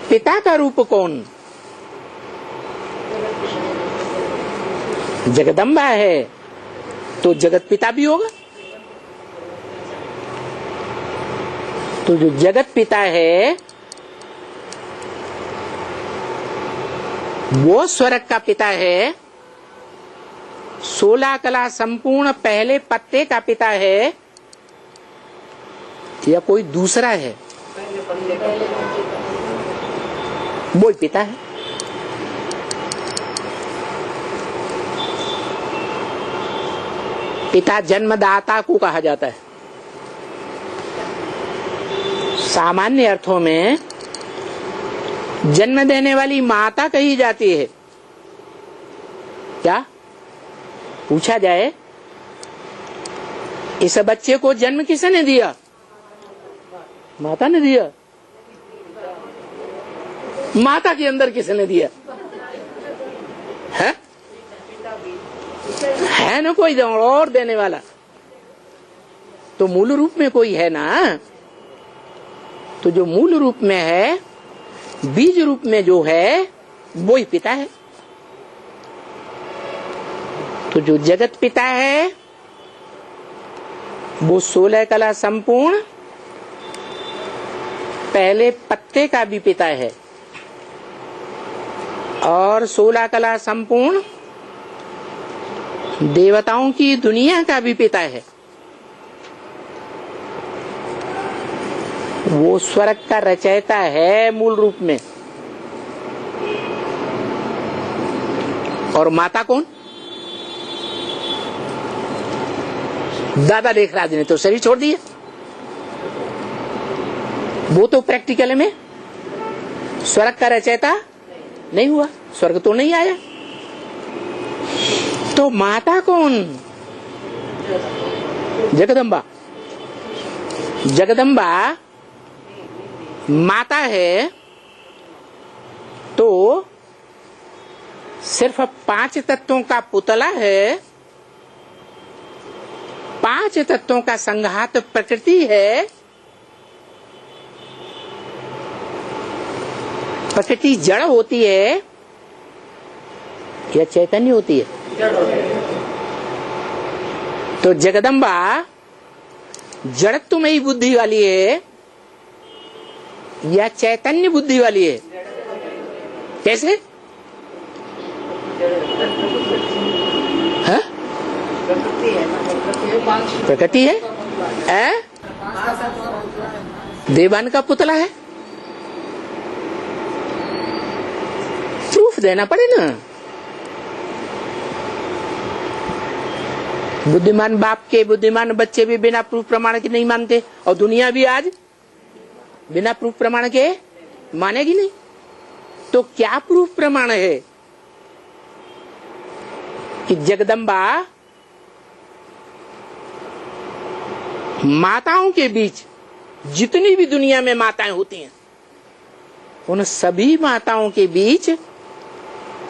पिता का रूप कौन? जगदम्बा है तो जगत पिता भी होगा। तो जो जगत पिता है वो स्वर्ग का पिता है, 16 कला संपूर्ण पहले पत्ते का पिता है या कोई दूसरा है? वो पिता है। पिता जन्मदाता को कहा जाता है। सामान्य अर्थों में जन्म देने वाली माता कही जाती है। क्या पूछा जाए, इस बच्चे को जन्म किसने दिया? माता ने दिया। माता के अंदर किसने दिया? है ना कोई और देने वाला? तो मूल रूप में कोई है ना। तो जो मूल रूप में है, बीज रूप में जो है, वो ही पिता है। तो जो जगत पिता है वो 16 कला संपूर्ण पहले पत्ते का भी पिता है और 16 कला संपूर्ण देवताओं की दुनिया का भी पिता है। वो स्वर्ग का रचयिता है मूल रूप में। और माता कौन? दादा लेखराज ने तो शरीर छोड़ दिया। वो तो प्रैक्टिकल में स्वर्ग का रचयिता नहीं हुआ, स्वर्ग तो नहीं आया। तो माता कौन? जगदम्बा। जगदम्बा माता है तो सिर्फ 5 तत्वों का पुतला है, 5 तत्वों का संघात प्रकृति है। प्रकृति जड़ होती है या चैतन्य होती है? तो जगदम्बा जड़त्वमयी बुद्धि वाली है या चैतन्य बुद्धि वाली है? कैसे? हाँ? प्रकृति है, देवान का पुतला है। प्रूफ देना पड़े ना। बुद्धिमान बाप के बुद्धिमान बच्चे भी बिना प्रूफ प्रमाण के नहीं मानते, और दुनिया भी आज बिना प्रूफ प्रमाण के मानेगी नहीं। तो क्या प्रूफ प्रमाण है कि जगदम्बा माताओं के बीच जितनी भी दुनिया में माताएं होती हैं, उन सभी माताओं के बीच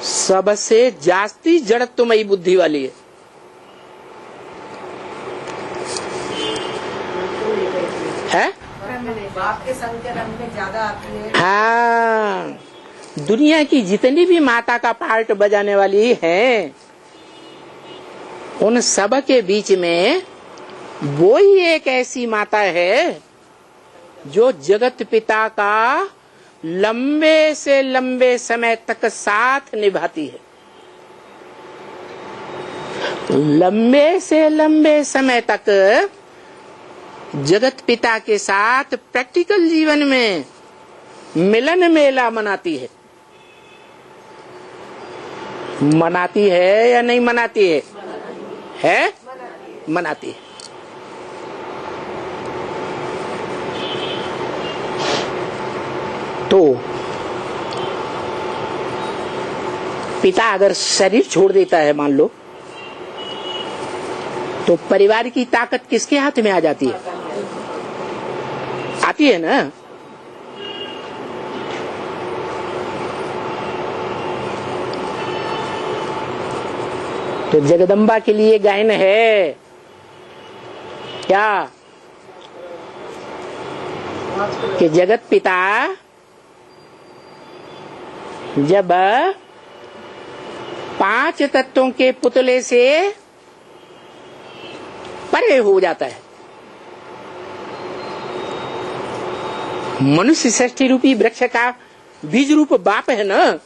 सबसे जास्ती जड़त्वमयी बुद्धि वाली है? है? बाप के संग के रंग में ज्यादा आती है। हाँ, दुनिया की जितनी भी माता का पार्ट बजाने वाली हैं, उन सब के बीच में वो ही एक ऐसी माता है जो जगत पिता का लंबे से लंबे समय तक साथ निभाती है। लंबे से लंबे समय तक जगत पिता के साथ प्रैक्टिकल जीवन में मिलन मेला मनाती है। मनाती है या नहीं मनाती है? है? मनाती है। तो पिता अगर शरीर छोड़ देता है, मान लो, तो परिवार की ताकत किसके हाथ में आ जाती है? आती है ना। तो जगदम्बा के लिए गायन है क्या कि जगत पिता जब 5 तत्वों के पुतले से परे हो जाता है, मनुष्य सृष्टि रूपी वृक्ष का बीज रूप बाप है ना।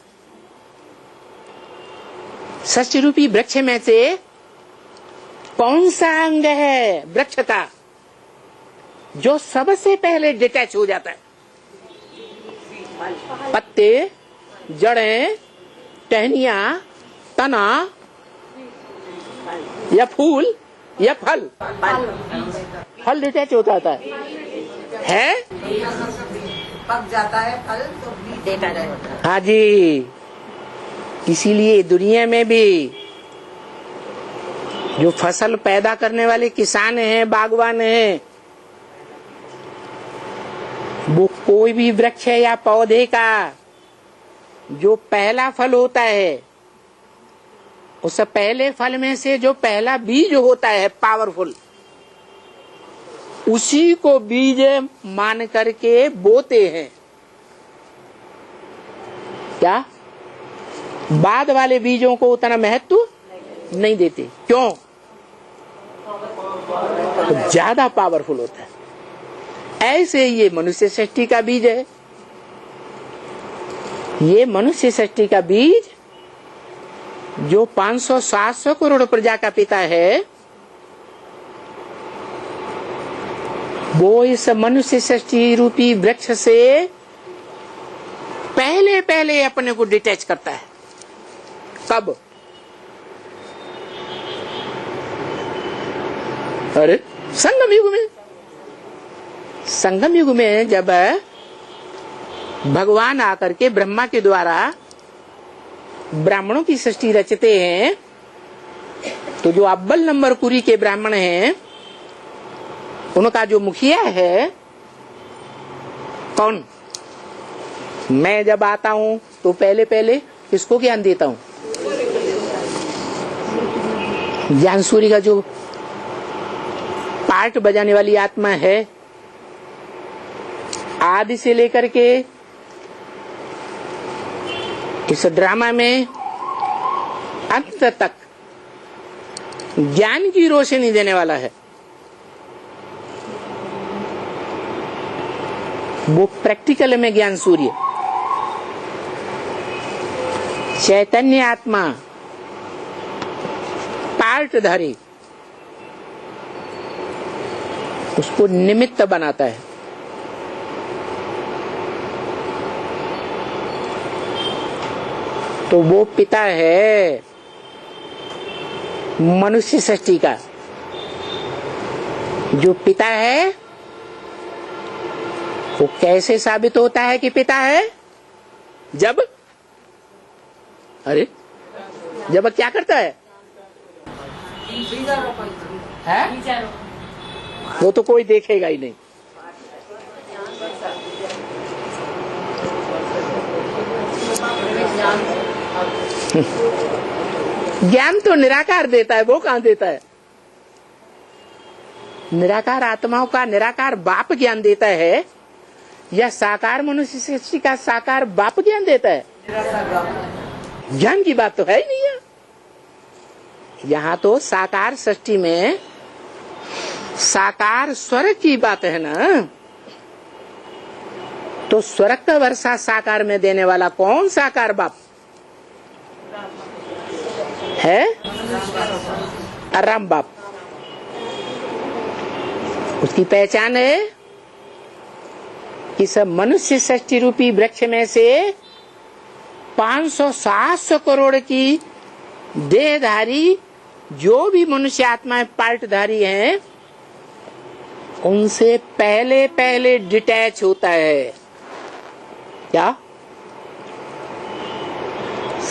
सृष्टि रूपी वृक्ष में से कौन सा अंग है वृक्ष का जो सबसे पहले डिटैच हो जाता है? पत्ते, जड़ें, टहनियां, तना या फूल या फल? फल डिटैच होता है? पक जाता है फल तो बीज देता है। हाँ जी, इसीलिए दुनिया में भी जो फसल पैदा करने वाले किसान हैं, बागवान हैं, वो कोई भी वृक्ष या पौधे का जो पहला फल होता है, उस पहले फल में से जो पहला बीज होता है पावरफुल, उसी को बीज मान करके बोते हैं। क्या बाद वाले बीजों को उतना महत्व नहीं देते? क्यों? तो ज्यादा पावरफुल होता है। ऐसे ये मनुष्य सृष्टि का बीज है। ये मनुष्य सृष्टि का बीज जो 500-700 करोड़ प्रजा का पिता है, वो इस मनुष्य सृष्टि रूपी वृक्ष से पहले पहले अपने को डिटैच करता है। कब? अरे संगम युग में। संगम युग में जब भगवान आकर के ब्रह्मा के द्वारा ब्राह्मणों की सृष्टि रचते हैं, तो जो अव्वल नंबर कुरी के ब्राह्मण हैं, उनका जो मुखिया है कौन? मैं जब आता हूं तो पहले पहले किसको ज्ञान देता हूं? ज्ञान सूर्य का जो पार्ट बजाने वाली आत्मा है, आदि से लेकर के इस ड्रामा में अंत तक ज्ञान की रोशनी देने वाला है। वो प्रैक्टिकल में ज्ञान सूर्य, चैतन्य आत्मा पार्टधारी, उसको निमित्त बनाता है। तो वो पिता है मनुष्य सृष्टि का। जो पिता है वो कैसे साबित होता है कि पिता है? जब क्या करता है? वो तो कोई देखेगा ही नहीं। ज्ञान तो निराकार देता है, वो कहाँ देता है? निराकार आत्माओं का निराकार बाप ज्ञान देता है या साकार मनुष्य सृष्टि का साकार बाप ज्ञान देता है? ज्ञान की बात तो है ही नहीं है। यहाँ तो साकार सृष्टि में साकार स्वर्ग की बात है ना। तो स्वर्ग का वर्षा साकार में देने वाला कौन साकार बाप है? राम बाप। उसकी पहचान है कि सब मनुष्य सृष्टि रूपी वृक्ष में से 500-700 करोड़ की देहधारी जो भी मनुष्य आत्माएं पार्टधारी हैं, उनसे पहले पहले डिटैच होता है। क्या?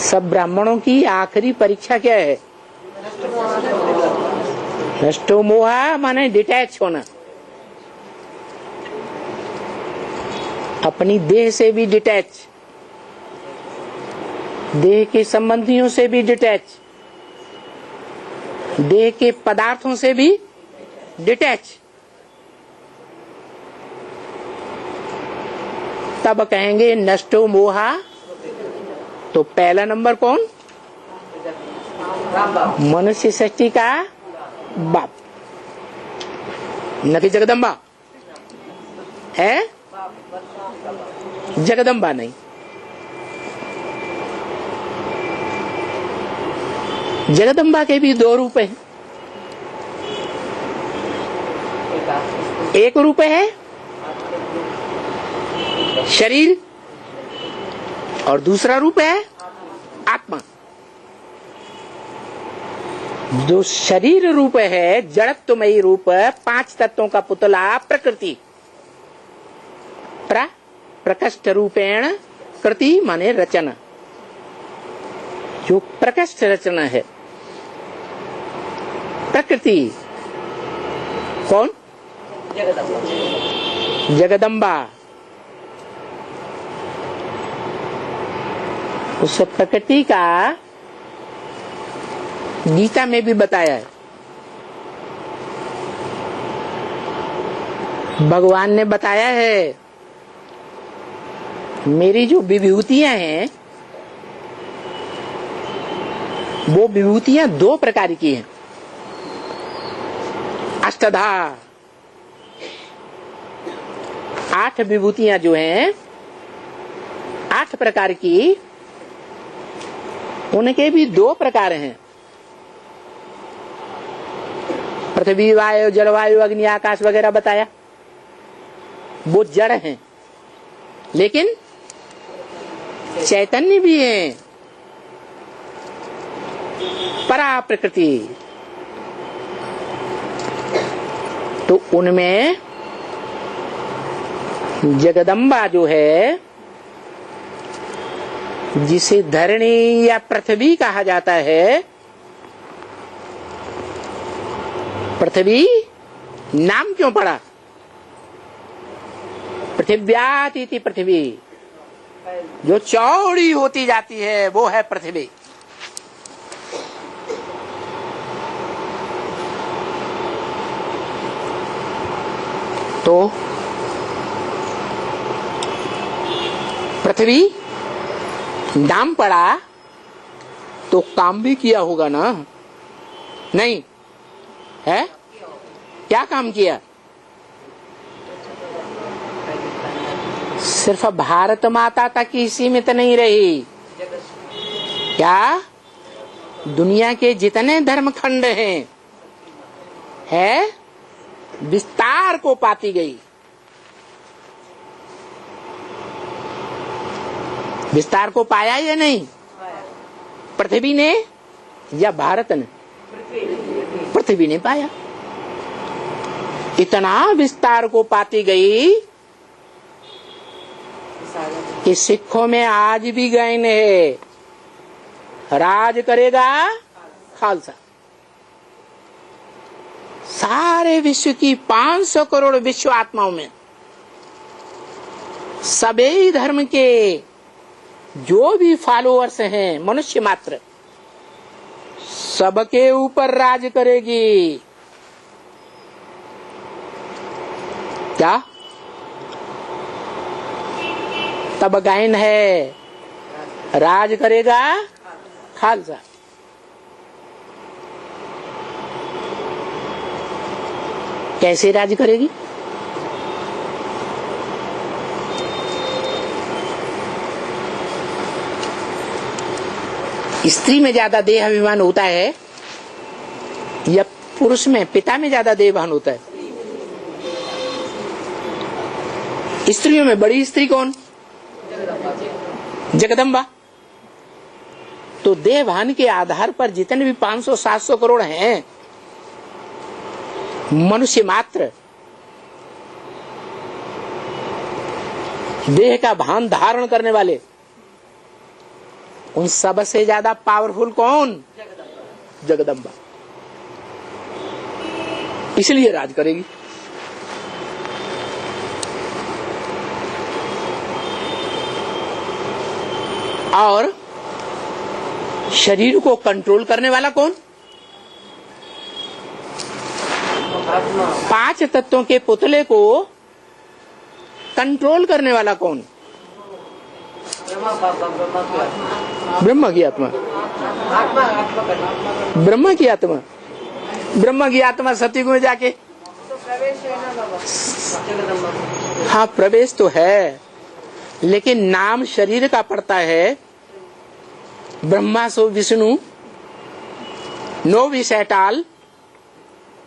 सब ब्राह्मणों की आखिरी परीक्षा क्या है? नष्टो मोहा, माने डिटैच होना। अपनी देह से भी डिटैच, देह के संबंधियों से भी डिटैच, देह के पदार्थों से भी डिटैच। तब कहेंगे नष्टो मोहा तो पहला नंबर कौन? मनुष्य सृष्टि का बाप, न कि जगदम्बा है। जगदम्बा नहीं। जगदम्बा के भी दो रूप हैं। एक रूप है शरीर और दूसरा रूप है आत्मा। जो शरीर रूप है, जड़त्वमयी रूप, 5 तत्वों का पुतला प्रकृति, प्रकृष्ट रूपेण कृति माने रचना, जो प्रकृष्ट रचना है प्रकृति। कौन? जगदम्बा। उस प्रकृति का गीता में भी बताया है। भगवान ने बताया है, मेरी जो विभूतियां हैं वो विभूतियां 2 प्रकार की हैं। अष्टधा, 8 विभूतियां जो हैं 8 प्रकार की, उनके भी 2 प्रकार हैं। पृथ्वी, वायु, जलवायु, अग्नि, आकाश वगैरह बताया, वो जड़ हैं, लेकिन चैतन्य भी है। परा प्रकृति, तो उनमें जगदम्बा जो है, जिसे धरणी या पृथ्वी कहा जाता है, पृथ्वी नाम क्यों पड़ा? पृथिव्यात इति पृथ्वी, जो चौड़ी होती जाती है वो है पृथ्वी। तो पृथ्वी नाम पड़ा तो काम भी किया होगा ना? नहीं है? क्या काम किया? सिर्फ भारत माता तक ही सीमित नहीं रही। क्या दुनिया के जितने धर्मखंड हैं, है विस्तार को पाती गई। विस्तार को पाया या नहीं? पृथ्वी ने या भारत ने? पृथ्वी ने पाया। इतना विस्तार को पाती गई कि सिखों में आज भी गैन है, राज करेगा खालसा। सारे विश्व की 500 करोड़ विश्व आत्माओं में सभी धर्म के जो भी फॉलोअर्स हैं, मनुष्य मात्र, सबके ऊपर राज करेगी। क्या? तब गायन है, राज करेगा खालसा। कैसे राज करेगी? स्त्री में ज्यादा देह अभिमान होता है या पुरुष में, पिता में ज्यादा देह अभिमान होता है? स्त्रियों में बड़ी स्त्री कौन? जगदम्बा। तो देहभान के आधार पर जितने भी 500-700 करोड़ हैं मनुष्य मात्र, देह का भान धारण करने वाले, उन सब से ज्यादा पावरफुल कौन? जगदम्बा। इसलिए राज करेगी। और शरीर को कंट्रोल करने वाला कौन? 5 तत्वों के पुतले को कंट्रोल करने वाला कौन? ब्रह्मा की आत्मा, आत्मा आत्मा का ब्रह्मा की आत्मा, ब्रह्मा की आत्मा सतयुग में जाके तो प्रवेश है ना बाबा जगदम्बा। हाँ प्रवेश तो है, लेकिन नाम शरीर का पड़ता है। ब्रह्मा सो विष्णु, नो विषयटाल,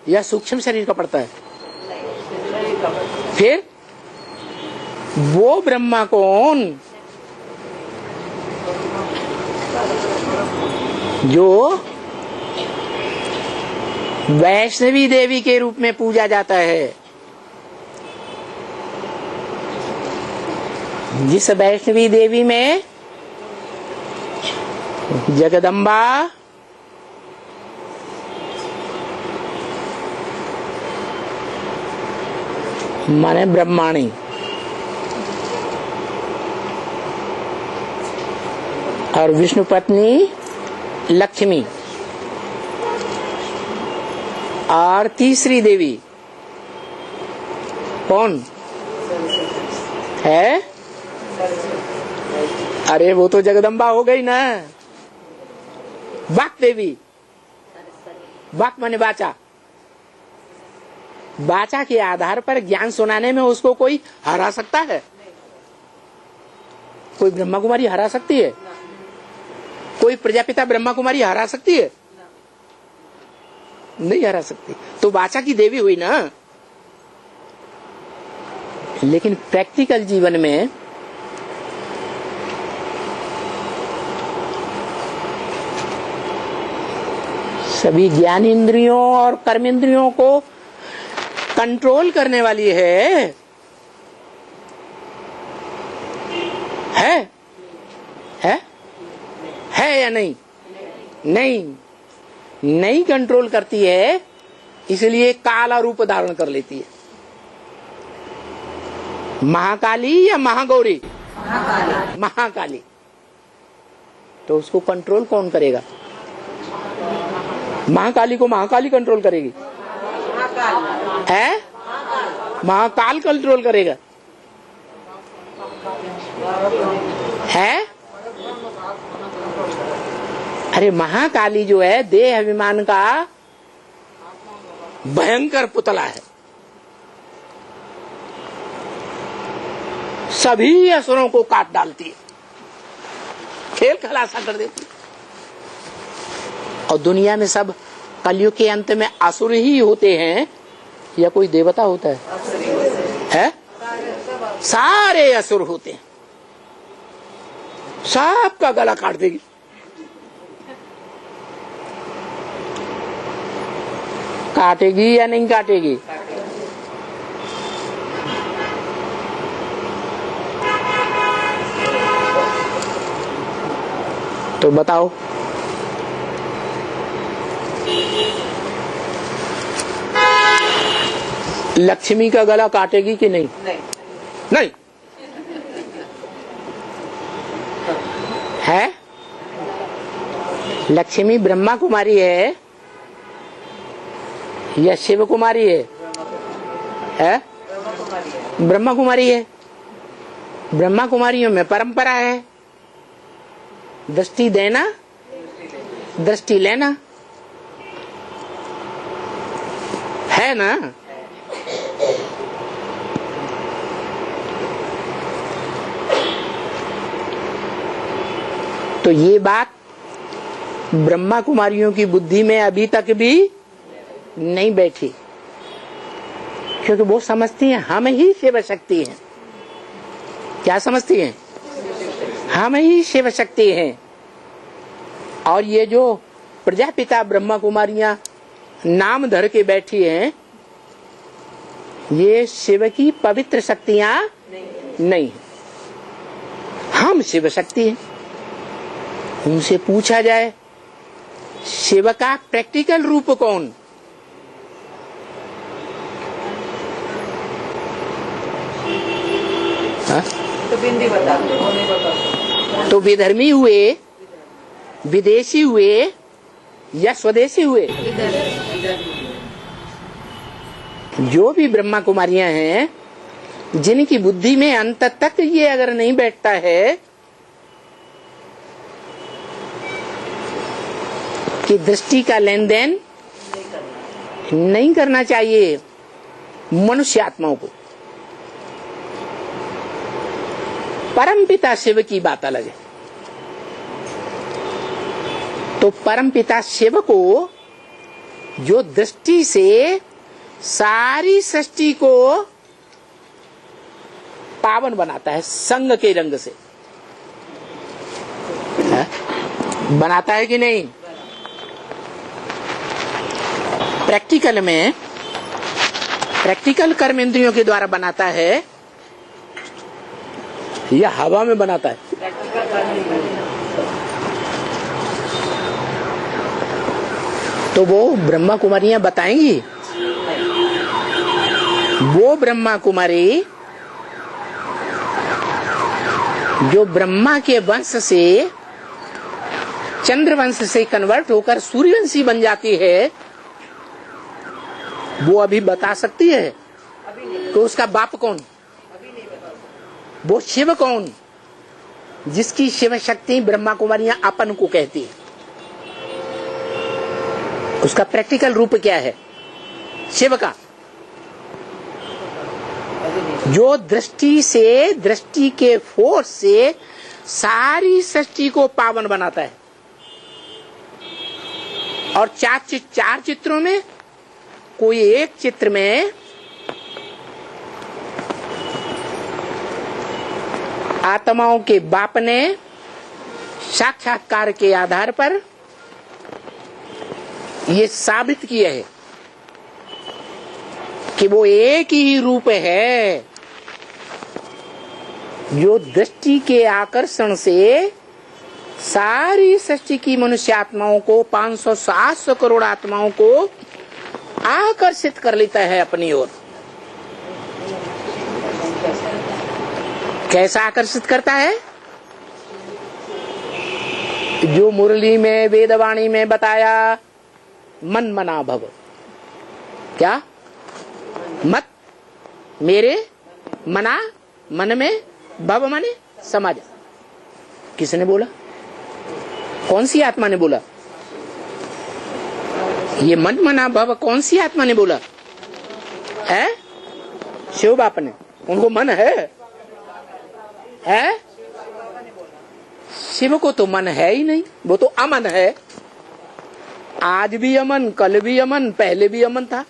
यह सूक्ष्म शरीर का पड़ता है। फिर वो ब्रह्मा कौन जो वैष्णवी देवी के रूप में पूजा जाता है। जिस वैष्णवी देवी में जगदम्बा, माने ब्रह्माणी, और विष्णु पत्नी लक्ष्मी, और तीसरी देवी कौन है? अरे वो तो जगदम्बा हो गई ना। वाक देवी, वाक माने वाचा, वाचा के आधार पर ज्ञान सुनाने में उसको कोई हरा सकता है? कोई ब्रह्मा कुमारी हरा सकती है? कोई प्रजापिता ब्रह्मा कुमारी हरा सकती है? नहीं हरा सकती। तो वाचा की देवी हुई ना। लेकिन प्रैक्टिकल जीवन में सभी ज्ञान इंद्रियों और कर्म इंद्रियों को कंट्रोल करने वाली है या नहीं? नहीं कंट्रोल करती है, इसलिए काला रूप धारण कर लेती है। महाकाली या महागौरी? महाकाली। तो उसको कंट्रोल कौन करेगा? महाकाली को महाकाली कंट्रोल करेगी है? महाकाल कंट्रोल करेगा है? अरे महाकाली जो है देह अभिमान का भयंकर पुतला है। सभी असुरों को काट डालती है, खेल खलासा कर देती है। और दुनिया में सब कलयुग के अंत में असुर ही होते हैं या कोई देवता होता है? सारे असुर होते हैं। सबका गला काट देगी। काटेगी या नहीं काटेगी? तो बताओ, लक्ष्मी का गला काटेगी कि नहीं? नहीं है। लक्ष्मी ब्रह्मा कुमारी है या शिव कुमारी है? ब्रह्मा कुमारी है। ब्रह्मा कुमारियों में परंपरा है, दृष्टि देना दृष्टि लेना, है ना? तो ये बात ब्रह्मा कुमारियों की बुद्धि में अभी तक भी नहीं बैठी, क्योंकि वो समझती हैं हम ही शिव शक्ति हैं। क्या समझती हैं? हम ही शिव शक्ति हैं। और ये जो प्रजापिता ब्रह्मा कुमारियां नाम धर के बैठी हैं, ये शिव की पवित्र शक्तियां नहीं, हम शिव शक्ति हैं। उनसे पूछा जाए शिव का प्रैक्टिकल रूप कौन? तो बिंदी बता दो। तो विधर्मी हुए, विदेशी हुए या स्वदेशी हुए? जो भी ब्रह्मा कुमारियां हैं, जिनकी बुद्धि में अंत तक ये अगर नहीं बैठता है कि दृष्टि का लेन देन नहीं करना चाहिए मनुष्य आत्माओं को। परमपिता शिव की बात अलग है। तो परमपिता शिव को जो दृष्टि से सारी सृष्टि को पावन बनाता है, संग के रंग से है? बनाता है कि नहीं? प्रैक्टिकल में, प्रैक्टिकल कर्म इंद्रियों के द्वारा बनाता है या हवा में बनाता है? तो वो ब्रह्मा कुमारियां बताएंगी। वो ब्रह्मा कुमारी जो ब्रह्मा के वंश से, चंद्रवंश से कन्वर्ट होकर सूर्यवंशी बन जाती है, वो अभी बता सकती है तो उसका बाप कौन? वो शिव कौन, जिसकी शिव शक्ति ब्रह्मा कुमारियां अपन को कहती है? उसका प्रैक्टिकल रूप क्या है शिव का? जो दृष्टि से, दृष्टि के फोर्स से सारी सृष्टि को पावन बनाता है। और चार चित्रों में कोई एक चित्र में आत्माओं के बाप ने साक्षात्कार के आधार पर ये साबित किया है कि वो एक ही रूप है जो दृष्टि के आकर्षण से सारी सृष्टि की मनुष्य आत्माओं को, 500-700 करोड़ आत्माओं को आकर्षित कर लेता है अपनी ओर। कैसा आकर्षित करता है? जो मुरली में, वेदवाणी में बताया, मन मना भव। क्या? मत मेरे मना, मन में, भव माने समाज। किसने बोला? कौन सी आत्मा ने बोला? ये मन मना भव कौन सी आत्मा ने बोला है? शिव बाप ने। उनको मन है? शिव को तो मन है ही नहीं, वो तो अमन है। आज भी अमन, कल भी अमन, पहले भी अमन था।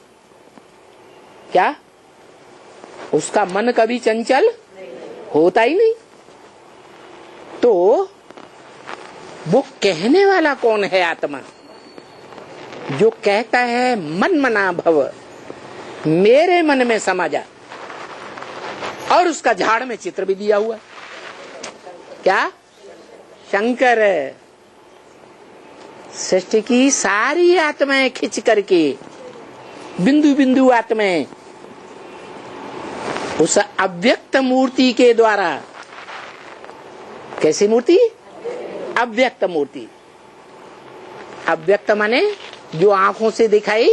क्या उसका मन कभी चंचल होता ही नहीं? तो वो कहने वाला कौन है? आत्मा जो कहता है मन मना भव, मेरे मन में समा जा। और उसका झाड़ में चित्र भी दिया हुआ। क्या? शंकर सृष्टि की सारी आत्माएं खिंच करके, बिंदु बिंदु आत्माएं उस अव्यक्त मूर्ति के द्वारा। कैसी मूर्ति? अव्यक्त मूर्ति। अव्यक्त माने जो आंखों से दिखाई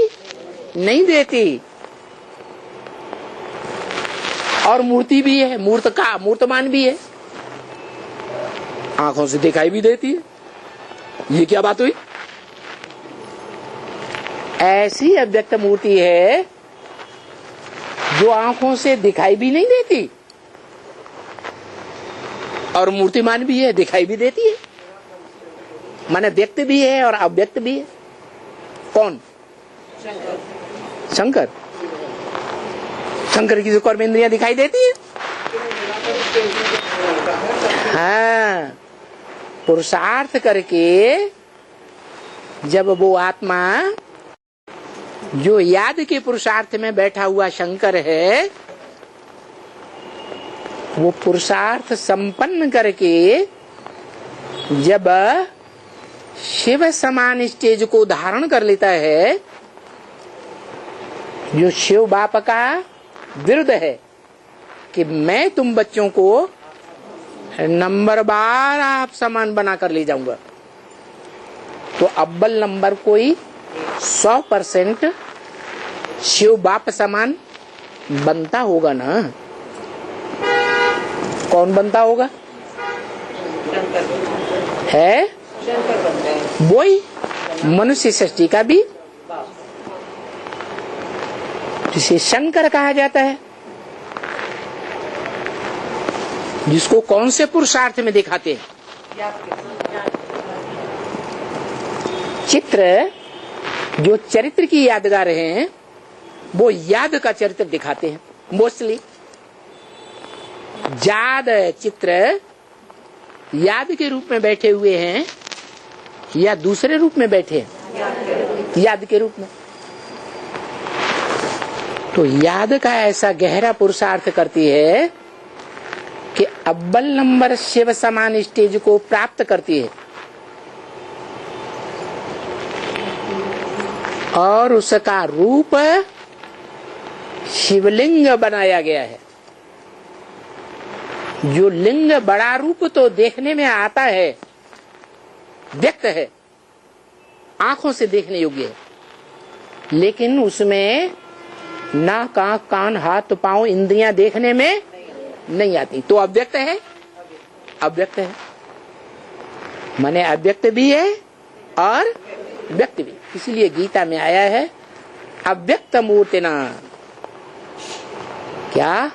नहीं देती। और मूर्ति भी है, मूर्तमान भी है, आंखों से दिखाई भी देती है। ये क्या बात हुई? ऐसी अव्यक्त मूर्ति है जो आंखों से दिखाई भी नहीं देती और मूर्तिमान भी है, दिखाई भी देती है। माने व्यक्त भी है और अव्यक्त भी है। कौन? शंकर। शंकर की जो कर्म इंद्रियां दिखाई देती है। हाँ, पुरुषार्थ करके जब वो आत्मा जो याद के पुरुषार्थ में बैठा हुआ शंकर है, वो पुरुषार्थ संपन्न करके जब शिव समान स्टेज को धारण कर लेता है, जो शिव बाप का विरुद्ध है कि मैं तुम बच्चों को नंबर बार आप समान बना कर ले जाऊंगा, तो अव्वल नंबर कोई 100% शिव बाप समान बनता होगा ना। कौन बनता होगा? है वही मनुष्य सृष्टि का बीज, जिसे शंकर कहा जाता है, जिसको कौन से पुरुषार्थ में दिखाते हैं? चित्र जो चरित्र की यादगार हैं, वो याद का चरित्र दिखाते हैं मोस्टली। याद चित्र याद के रूप में बैठे हुए हैं या दूसरे रूप में बैठे हैं? याद के रूप में। तो याद का ऐसा गहरा पुरुषार्थ करती है कि अव्वल नंबर शिव समान स्टेज को प्राप्त करती है और उसका रूप शिवलिंग बनाया गया है। जो लिंग बड़ा रूप तो देखने में आता है, व्यक्त है, आंखों से देखने योग्य है, लेकिन उसमें नाक, आंख, कान, हाथ, पांव, इंद्रियां देखने में नहीं आती, तो अव्यक्त है। अव्यक्त है माने अव्यक्त भी है और व्यक्त भी। इसलिए गीता में आया है अव्यक्त मूर्तिना। क्या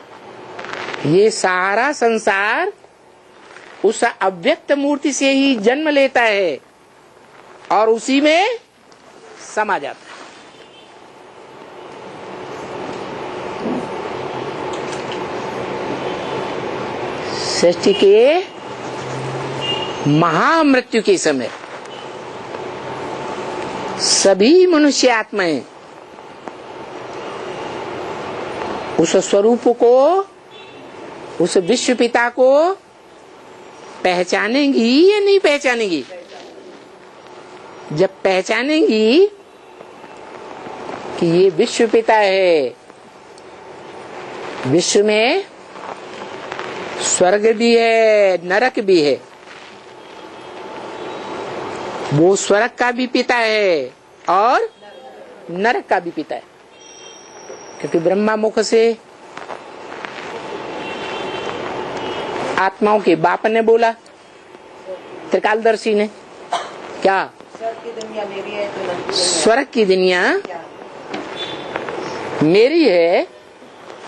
ये सारा संसार उस अव्यक्त मूर्ति से ही जन्म लेता है और उसी में समा जाता है। सृष्टि के महामृत्यु के समय सभी मनुष्य आत्माएं उस स्वरूप को, उस विश्व पिता को पहचानेंगी या नहीं पहचानेंगी? जब पहचानेंगी कि ये विश्व पिता है, विश्व में स्वर्ग भी है, नरक भी है, वो स्वर्ग का भी पिता है और नरक का भी पिता है, क्योंकि ब्रह्मा मुख से आत्माओं के बाप ने बोला, त्रिकालदर्शी ने, क्या स्वर्ग की दुनिया मेरी है तो नरक की दुनिया स्वर्ग की दुनिया क्या? मेरी है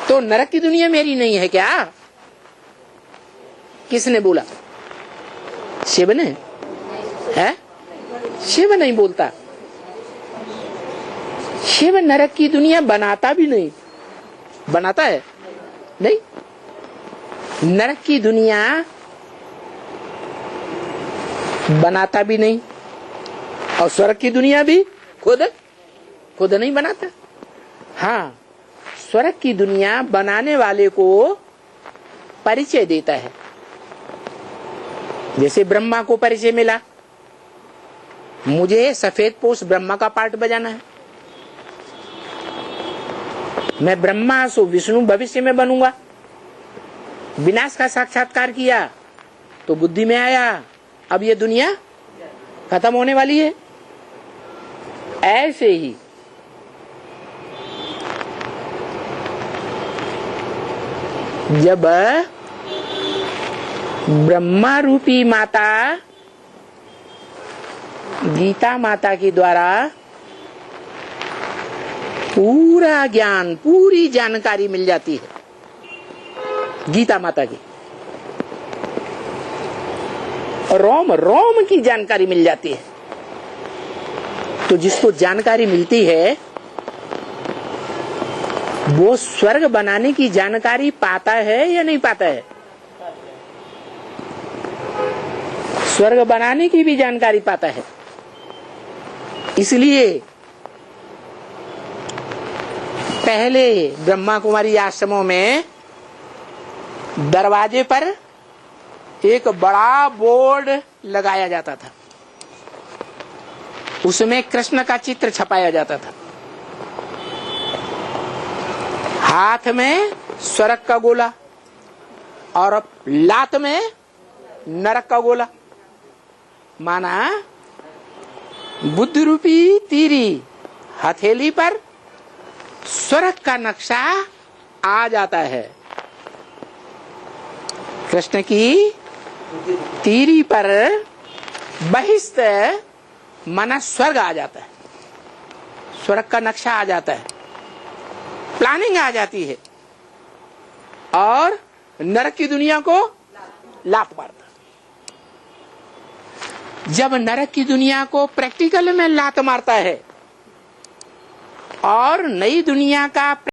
तो नरक की दुनिया मेरी नहीं है क्या? किसने बोला? शिव ने है? शिव नहीं बोलता। शिव नरक की दुनिया बनाता भी नहीं। बनाता है? नहीं। नरक की दुनिया बनाता भी नहीं और स्वर्ग की दुनिया भी खुद नहीं बनाता। हाँ, स्वर्ग की दुनिया बनाने वाले को परिचय देता है। जैसे ब्रह्मा को परिचय मिला, मुझे सफेद पोष ब्रह्मा का पार्ट बजाना है, मैं ब्रह्मा सो विष्णु भविष्य में बनूंगा। विनाश का साक्षात्कार किया तो बुद्धि में आया, अब ये दुनिया खत्म होने वाली है। ऐसे ही जब ब्रह्मा रूपी माता गीता माता के द्वारा पूरा ज्ञान, पूरी जानकारी मिल जाती है, गीता माता की रोम रोम की जानकारी मिल जाती है, तो जिसको जानकारी मिलती है वो स्वर्ग बनाने की जानकारी पाता है या नहीं पाता है? स्वर्ग बनाने की भी जानकारी पाता है। इसलिए पहले ब्रह्मा कुमारी आश्रमों में दरवाजे पर एक बड़ा बोर्ड लगाया जाता था, उसमें कृष्ण का चित्र छपाया जाता था, हाथ में स्वर्ग का गोला और लात में नरक का गोला। माना बुद्ध रूपी तीरी हथेली पर स्वर्ग का नक्शा आ जाता है। कृष्ण की तीरी पर बहिष्ठ माना स्वर्ग आ जाता है, स्वर्ग का नक्शा आ जाता है, प्लानिंग आ जाती है, और नरक की दुनिया को लात मारता। जब नरक की दुनिया को प्रैक्टिकल में लात मारता है और नई दुनिया का